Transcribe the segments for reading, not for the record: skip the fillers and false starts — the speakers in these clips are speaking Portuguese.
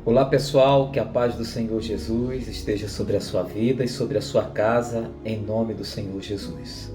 Olá pessoal, que a paz do Senhor Jesus esteja sobre a sua vida e sobre a sua casa, em nome do Senhor Jesus.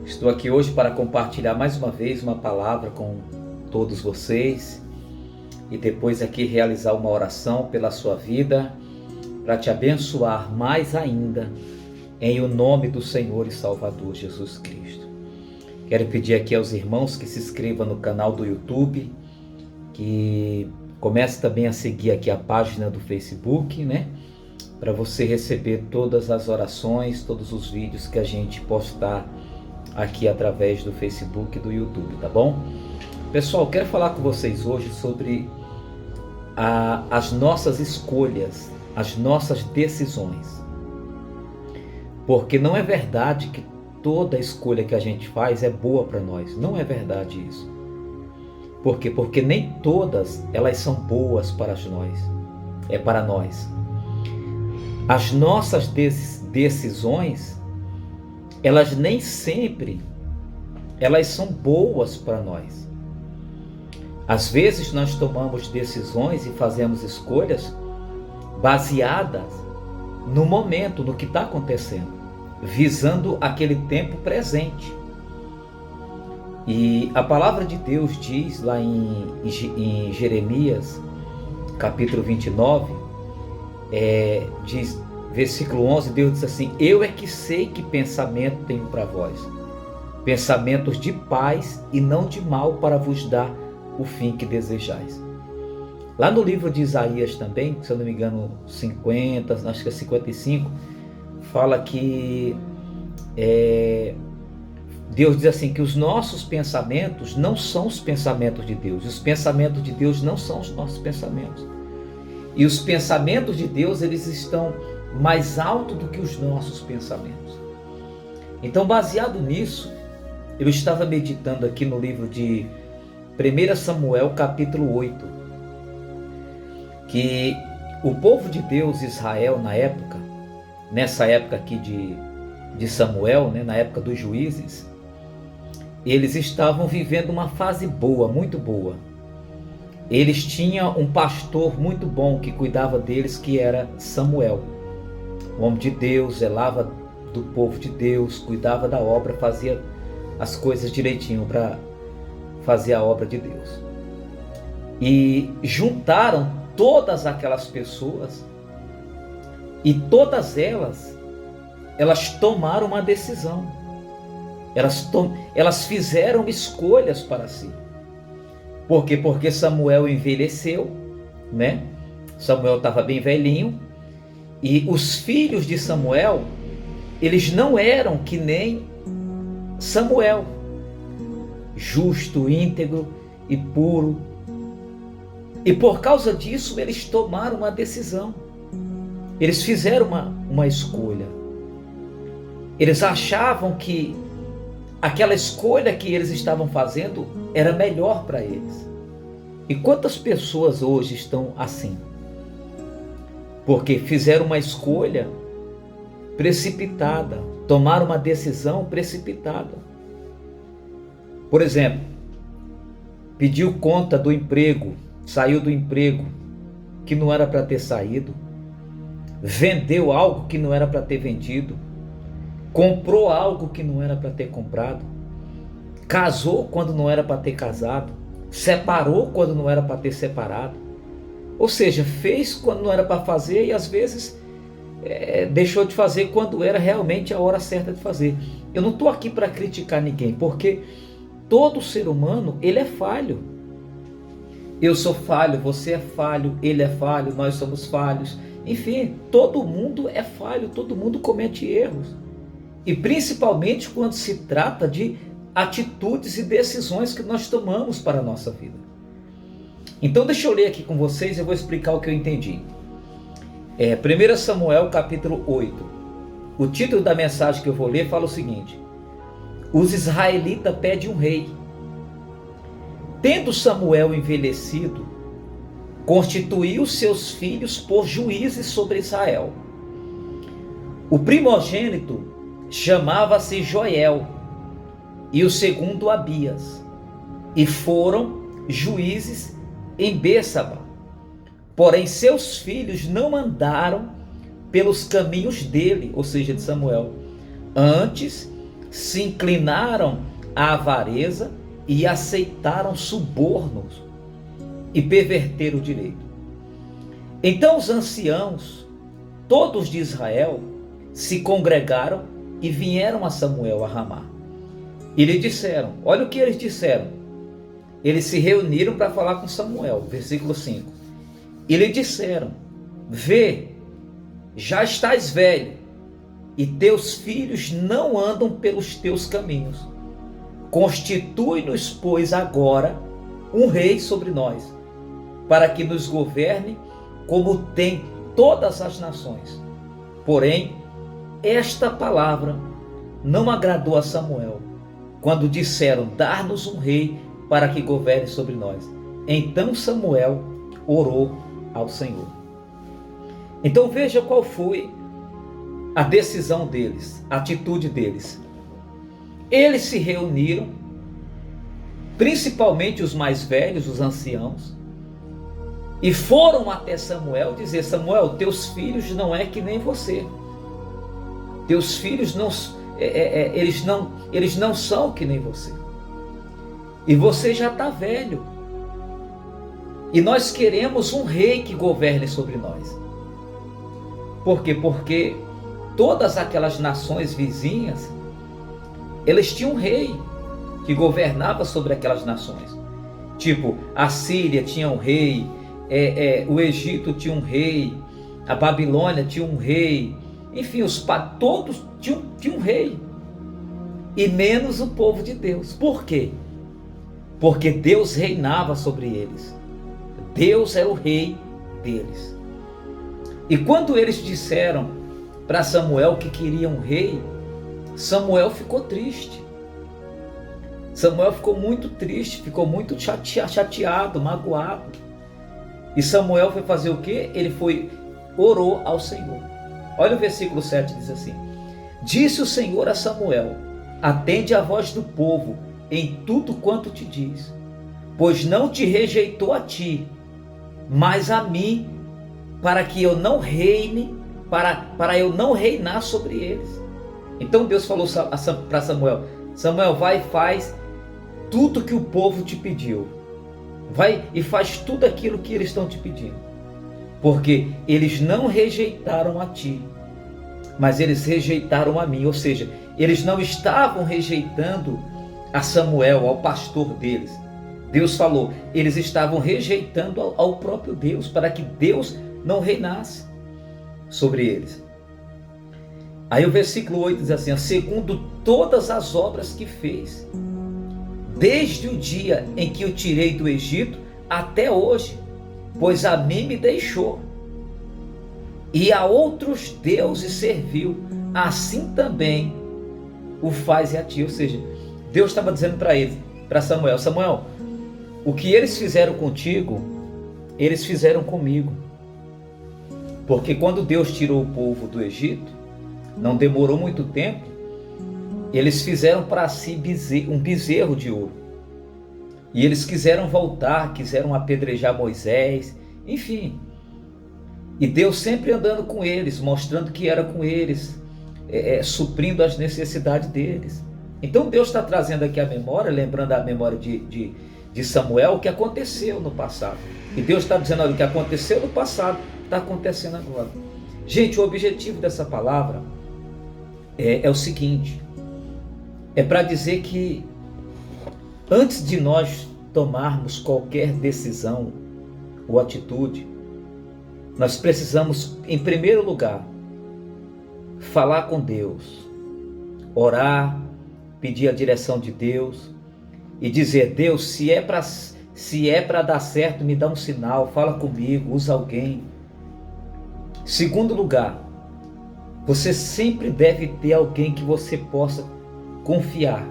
Estou aqui hoje para compartilhar mais uma vez uma palavra com todos vocês e depois aqui realizar uma oração pela sua vida para te abençoar mais ainda em o nome do Senhor e Salvador Jesus Cristo. Quero pedir aqui aos irmãos que se inscrevam no canal do YouTube, que comece também a seguir aqui a página do Facebook, para você receber todas as orações, todos os vídeos que a gente postar aqui através do Facebook e do YouTube, tá bom? Pessoal, quero falar com vocês hoje sobre as nossas escolhas, as nossas decisões. Porque não é verdade que toda escolha que a gente faz é boa para nós. Não é verdade isso. Por quê? Porque nem todas elas são boas para nós. As nossas decisões, elas nem sempre elas são boas para nós. Às vezes nós tomamos decisões e fazemos escolhas baseadas no momento, no que está acontecendo, visando aquele tempo presente. E a palavra de Deus diz lá em Jeremias, capítulo 29, diz, versículo 11, Deus diz assim: eu é que sei que pensamento tenho para vós, pensamentos de paz e não de mal, para vos dar o fim que desejais. Lá no livro de Isaías também, se eu não me engano 50, acho que é 55, fala que Deus diz assim, que os nossos pensamentos não são os pensamentos de Deus. Os pensamentos de Deus não são os nossos pensamentos. E os pensamentos de Deus, eles estão mais altos do que os nossos pensamentos. Então, baseado nisso, eu estava meditando aqui no livro de 1 Samuel, capítulo 8, que o povo de Deus, Israel, nessa época aqui de Samuel, na época dos juízes, eles estavam vivendo uma fase boa, muito boa. Eles tinham um pastor muito bom que cuidava deles, que era Samuel. O homem de Deus, zelava do povo de Deus, cuidava da obra, fazia as coisas direitinho para fazer a obra de Deus. E juntaram todas aquelas pessoas e todas elas tomaram uma decisão. Elas fizeram escolhas para si. Por quê? Porque Samuel envelheceu, Samuel estava bem velhinho, e os filhos de Samuel, eles não eram que nem Samuel, justo, íntegro e puro. E por causa disso, eles tomaram uma decisão. Eles fizeram uma escolha. Eles achavam que aquela escolha que eles estavam fazendo era melhor para eles. E quantas pessoas hoje estão assim? Porque fizeram uma escolha precipitada, tomaram uma decisão precipitada. Por exemplo, pediu conta do emprego, saiu do emprego que não era para ter saído, vendeu algo que não era para ter vendido, comprou algo que não era para ter comprado, casou quando não era para ter casado, separou quando não era para ter separado. Ou seja, fez quando não era para fazer e às vezes deixou de fazer quando era realmente a hora certa de fazer. Eu não estou aqui para criticar ninguém, porque todo ser humano, ele é falho. Eu sou falho, você é falho, ele é falho, nós somos falhos. Enfim, todo mundo é falho, todo mundo comete erros. E principalmente quando se trata de atitudes e decisões que nós tomamos para a nossa vida. Então deixa eu ler aqui com vocês, eu vou explicar o que eu entendi. 1 Samuel capítulo 8. O título da mensagem que eu vou ler fala o seguinte: os israelitas pedem um rei. Tendo Samuel envelhecido, constituiu seus filhos por juízes sobre Israel. O primogênito chamava-se Joel, e o segundo Abias, e foram juízes em Bêrsaba. Porém, seus filhos não andaram pelos caminhos dele, ou seja, de Samuel. Antes, se inclinaram à avareza e aceitaram subornos e perverteram o direito. Então os anciãos, todos de Israel, se congregaram e vieram a Samuel a Ramá. E lhe disseram, olha o que eles disseram. Eles se reuniram para falar com Samuel, versículo 5. E lhe disseram, vê, já estás velho, e teus filhos não andam pelos teus caminhos. Constitui-nos, pois, agora um rei sobre nós, para que nos governe como tem todas as nações. Porém, esta palavra não agradou a Samuel, quando disseram, dar-nos um rei para que governe sobre nós. Então Samuel orou ao Senhor. Então veja qual foi a decisão deles, a atitude deles. Eles se reuniram, principalmente os mais velhos, os anciãos, e foram até Samuel dizer, Samuel, teus filhos não é que nem você. Teus filhos eles não são que nem você. E você já está velho. E nós queremos um rei que governe sobre nós. Por quê? Porque todas aquelas nações vizinhas, eles tinham um rei que governava sobre aquelas nações. Tipo, a Síria tinha um rei, o Egito tinha um rei, a Babilônia tinha um rei, enfim, todos tinham um rei. E menos o povo de Deus. Por quê? Porque Deus reinava sobre eles. Deus era o rei deles. E quando eles disseram para Samuel que queriam um rei, Samuel ficou triste. Samuel ficou muito triste, ficou muito chateado, magoado. E Samuel foi fazer o quê? Orou ao Senhor. Olha o versículo 7, diz assim: disse o Senhor a Samuel, atende a voz do povo em tudo quanto te diz, pois não te rejeitou a ti, mas a mim, para que eu não reine, para eu não reinar sobre eles. Então Deus falou para Samuel, Samuel, vai e faz tudo que o povo te pediu. Vai e faz tudo aquilo que eles estão te pedindo. Porque eles não rejeitaram a ti, mas eles rejeitaram a mim. Ou seja, eles não estavam rejeitando a Samuel, ao pastor deles. Deus falou, eles estavam rejeitando ao próprio Deus, para que Deus não reinasse sobre eles. Aí o versículo 8 diz assim, segundo todas as obras que fez, desde o dia em que o tirei do Egito até hoje, pois a mim me deixou, e a outros deuses serviu, assim também o faz a ti. Ou seja, Deus estava dizendo para ele, para Samuel, Samuel, o que eles fizeram contigo, eles fizeram comigo. Porque quando Deus tirou o povo do Egito, não demorou muito tempo, eles fizeram para si um bezerro de ouro. E eles quiseram voltar, quiseram apedrejar Moisés, enfim. E Deus sempre andando com eles, mostrando que era com eles, suprindo as necessidades deles. Então Deus está trazendo aqui a memória, lembrando a memória de Samuel, o que aconteceu no passado. E Deus está dizendo, olha, o que aconteceu no passado está acontecendo agora. Gente, o objetivo dessa palavra é o seguinte, é para dizer que antes de nós tomarmos qualquer decisão ou atitude, nós precisamos, em primeiro lugar, falar com Deus, orar, pedir a direção de Deus e dizer, Deus, se é para dar certo, me dá um sinal, fala comigo, usa alguém. Segundo lugar, você sempre deve ter alguém que você possa confiar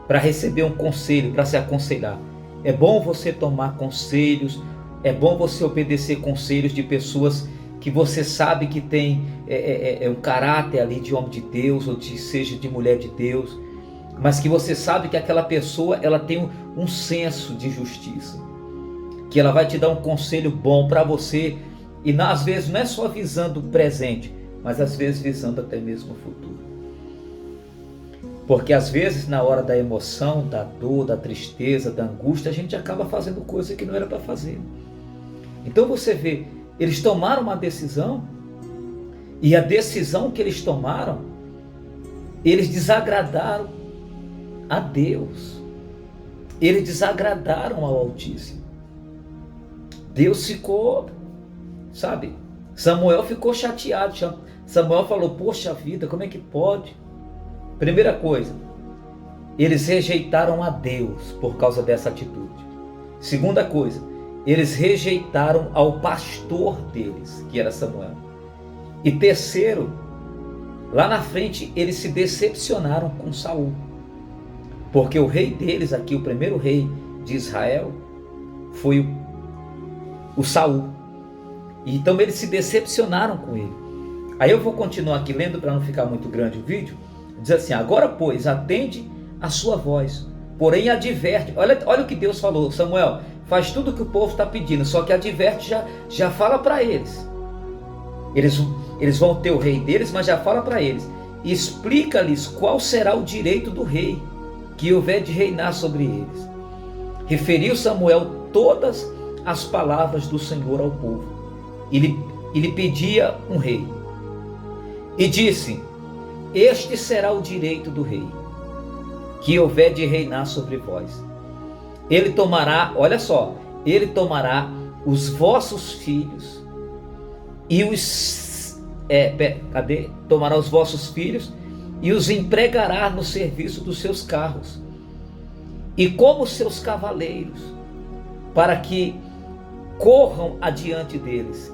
para receber um conselho, para se aconselhar. É bom você tomar conselhos, é bom você obedecer conselhos de pessoas que você sabe que tem um caráter ali de homem de Deus, ou seja de mulher de Deus, mas que você sabe que aquela pessoa ela tem um senso de justiça. que ela vai te dar um conselho bom para você, e às vezes não é só visando o presente, mas às vezes visando até mesmo o futuro. Porque às vezes na hora da emoção, da dor, da tristeza, da angústia, a gente acaba fazendo coisa que não era para fazer. Então você vê, eles tomaram uma decisão, e a decisão que eles tomaram, eles desagradaram a Deus. Eles desagradaram ao Altíssimo. Deus ficou, sabe? Samuel ficou chateado. Samuel falou, poxa vida, como é que pode? Primeira coisa, eles rejeitaram a Deus por causa dessa atitude. Segunda coisa, eles rejeitaram ao pastor deles, que era Samuel. E terceiro, lá na frente, eles se decepcionaram com Saul. Porque o rei deles aqui, o primeiro rei de Israel, foi o Saul. Então eles se decepcionaram com ele. Aí eu vou continuar aqui lendo para não ficar muito grande o vídeo. Diz assim, agora pois, atende a sua voz, porém adverte. Olha o que Deus falou, Samuel, faz tudo o que o povo está pedindo, só que adverte, já fala para eles. Eles vão ter o rei deles, mas já fala para eles. Explica-lhes qual será o direito do rei, que houver de reinar sobre eles. Referiu Samuel todas as palavras do Senhor ao povo. E lhe pedia um rei. E disse, este será o direito do rei, que houver de reinar sobre vós. Ele tomará, olha só, ele tomará os vossos filhos e tomará os vossos filhos e os empregará no serviço dos seus carros e como seus cavaleiros, para que corram adiante deles,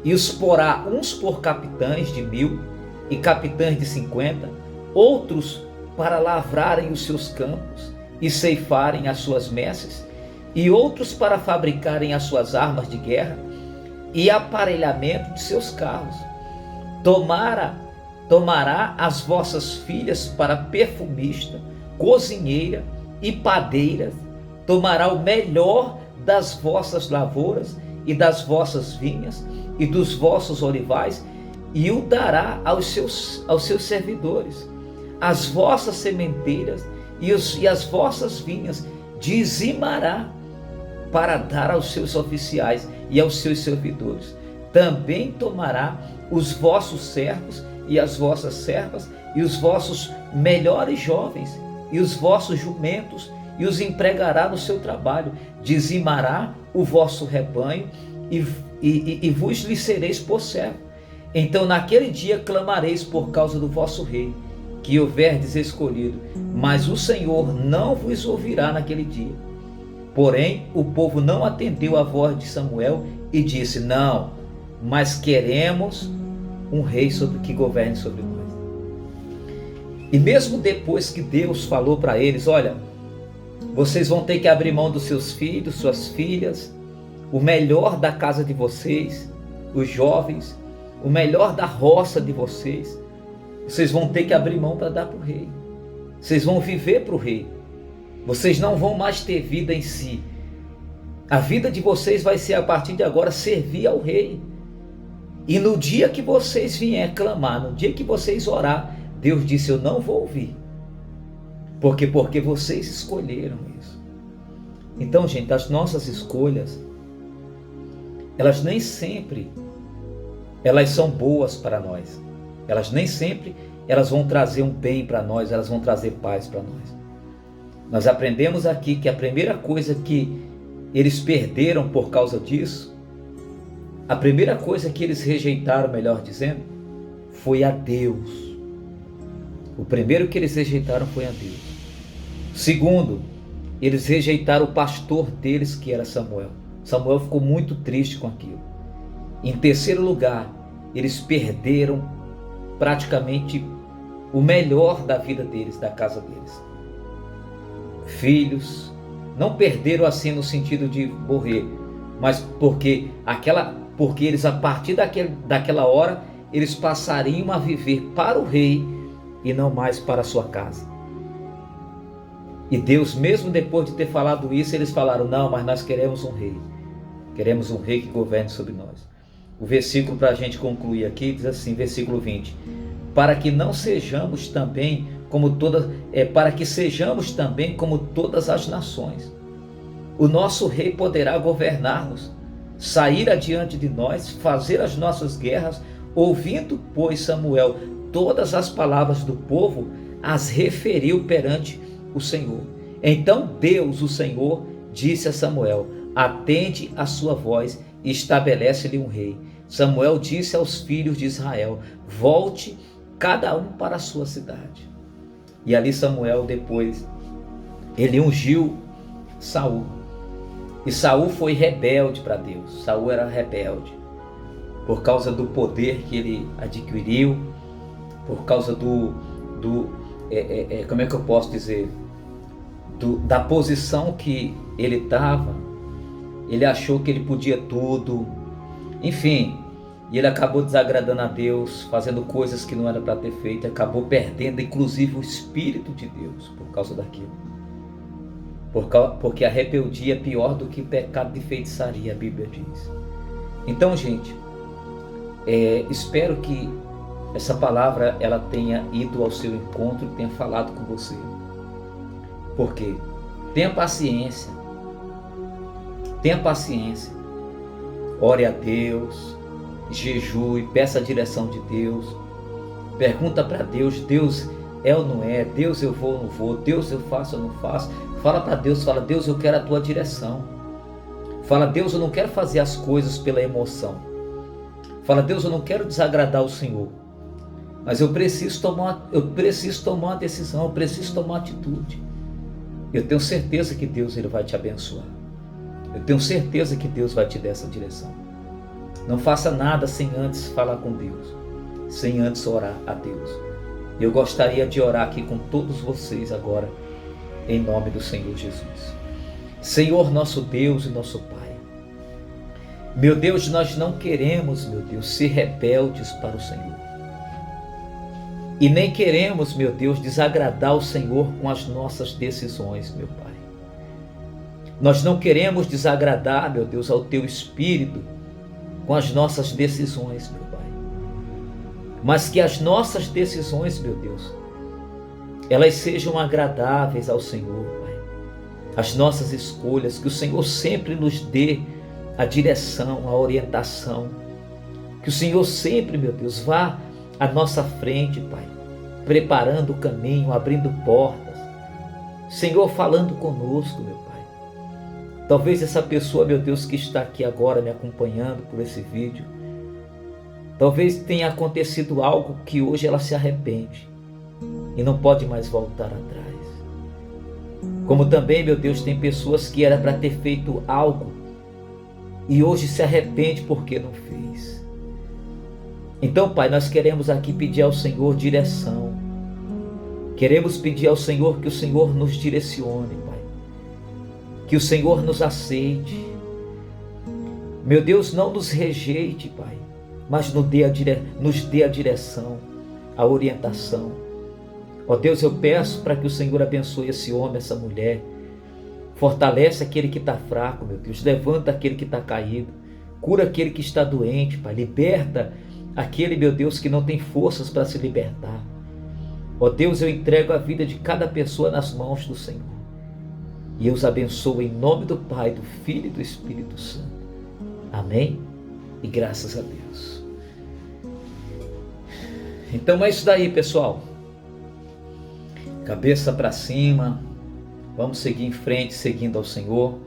e os porá uns por capitães de 1000 e capitães de 50, outros para lavrarem os seus campos e ceifarem as suas messes, e outros para fabricarem as suas armas de guerra e aparelhamento de seus carros. Tomará as vossas filhas para perfumista, cozinheira e padeiras, tomará o melhor das vossas lavouras e das vossas vinhas e dos vossos olivais, e o dará aos seus servidores. As vossas sementeiras e as vossas vinhas dizimará para dar aos seus oficiais e aos seus servidores. Também tomará os vossos servos e as vossas servas e os vossos melhores jovens e os vossos jumentos e os empregará no seu trabalho. Dizimará o vosso rebanho e vos lhe sereis por servo. Então naquele dia clamareis por causa do vosso rei, que houverdes escolhido, mas o Senhor não vos ouvirá naquele dia. Porém o povo não atendeu à voz de Samuel e disse, não, mas queremos um rei que governe sobre nós. E mesmo depois que Deus falou para eles, olha, vocês vão ter que abrir mão dos seus filhos, suas filhas, o melhor da casa de vocês, os jovens, o melhor da roça de vocês, vocês vão ter que abrir mão para dar para o rei. Vocês vão viver para o rei. Vocês não vão mais ter vida em si. A vida de vocês vai ser, a partir de agora, servir ao rei. E no dia que vocês vierem clamar, no dia que vocês orar, Deus disse, eu não vou ouvir. Porque vocês escolheram isso. Então, gente, as nossas escolhas, elas nem sempre elas são boas para nós. Elas nem sempre elas vão trazer um bem para nós, elas vão trazer paz para nós. Nós aprendemos aqui que a primeira coisa que eles perderam por causa disso, a primeira coisa que eles rejeitaram, melhor dizendo, foi a Deus. O primeiro que eles rejeitaram foi a Deus. Segundo, eles rejeitaram o pastor deles, que era Samuel. Samuel ficou muito triste com aquilo. Em terceiro lugar, eles perderam praticamente o melhor da vida deles, da casa deles. Filhos, não perderam assim no sentido de morrer, mas porque eles, a partir daquela hora, eles passariam a viver para o rei e não mais para a sua casa. E Deus, mesmo depois de ter falado isso, eles falaram, não, mas nós queremos um rei. Queremos um rei que governe sobre nós. O versículo para a gente concluir aqui diz assim, versículo 20: para que sejamos também como todas as nações. O nosso rei poderá governar-nos, sair adiante de nós, fazer as nossas guerras. Ouvindo, pois, Samuel todas as palavras do povo, as referiu perante o Senhor. Então Deus, o Senhor, disse a Samuel: atende a sua voz e estabelece-lhe um rei. Samuel disse aos filhos de Israel: volte cada um para a sua cidade. E ali Samuel, depois, ele ungiu Saul. E Saul foi rebelde para Deus. Saul era rebelde por causa do poder que ele adquiriu, por causa como é que eu posso dizer, da posição que ele estava. Ele achou que ele podia tudo, enfim, e ele acabou desagradando a Deus, fazendo coisas que não era para ter feito, e acabou perdendo inclusive o Espírito de Deus por causa daquilo. Porque a rebeldia é pior do que pecado de feitiçaria, a Bíblia diz. Então, gente, espero que essa palavra ela tenha ido ao seu encontro e tenha falado com você. Porque tenha paciência, ore a Deus, jejue, peça a direção de Deus, pergunta para Deus: Deus é ou não é? Deus, eu vou ou não vou? Deus, eu faço ou não faço? Fala para Deus, fala: Deus, eu quero a tua direção. Fala: Deus, eu não quero fazer as coisas pela emoção. Fala: Deus, eu não quero desagradar o Senhor, mas eu preciso tomar uma decisão, eu preciso tomar uma atitude. Eu tenho certeza que Deus ele vai te abençoar. Eu tenho certeza que Deus vai te dar essa direção. Não faça nada sem antes falar com Deus, sem antes orar a Deus. Eu gostaria de orar aqui com todos vocês agora, em nome do Senhor Jesus. Senhor, nosso Deus e nosso Pai, meu Deus, nós não queremos, meu Deus, ser rebeldes para o Senhor. E nem queremos, meu Deus, desagradar o Senhor com as nossas decisões, meu Pai. Nós não queremos desagradar, meu Deus, ao Teu Espírito com as nossas decisões, meu Pai. Mas que as nossas decisões, meu Deus, elas sejam agradáveis ao Senhor, Pai. As nossas escolhas, que o Senhor sempre nos dê a direção, a orientação. Que o Senhor sempre, meu Deus, vá à nossa frente, Pai, preparando o caminho, abrindo portas. Senhor, falando conosco, meu Pai. Talvez essa pessoa, meu Deus, que está aqui agora me acompanhando por esse vídeo, talvez tenha acontecido algo que hoje ela se arrepende e não pode mais voltar atrás. Como também, meu Deus, tem pessoas que era para ter feito algo e hoje se arrepende porque não fez. Então, Pai, nós queremos aqui pedir ao Senhor direção. Queremos pedir ao Senhor que o Senhor nos direcione, Pai. Que o Senhor nos aceite. Meu Deus, não nos rejeite, Pai, mas nos dê a direção, a orientação. Ó Deus, eu peço para que o Senhor abençoe esse homem, essa mulher. Fortalece aquele que está fraco, meu Deus. Levanta aquele que está caído. Cura aquele que está doente, Pai. Liberta aquele, meu Deus, que não tem forças para se libertar. Ó Deus, eu entrego a vida de cada pessoa nas mãos do Senhor. E eu os abençoo em nome do Pai, do Filho e do Espírito Santo. Amém? E graças a Deus. Então é isso daí, pessoal. Cabeça para cima. Vamos seguir em frente, seguindo ao Senhor,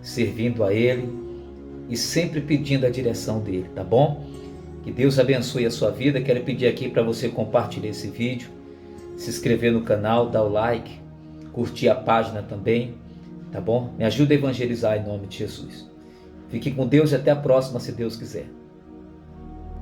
servindo a Ele e sempre pedindo a direção dEle, tá bom? Que Deus abençoe a sua vida. Quero pedir aqui para você compartilhar esse vídeo, se inscrever no canal, dar o like, curtir a página também, tá bom? Me ajuda a evangelizar em nome de Jesus. Fique com Deus e até a próxima, se Deus quiser.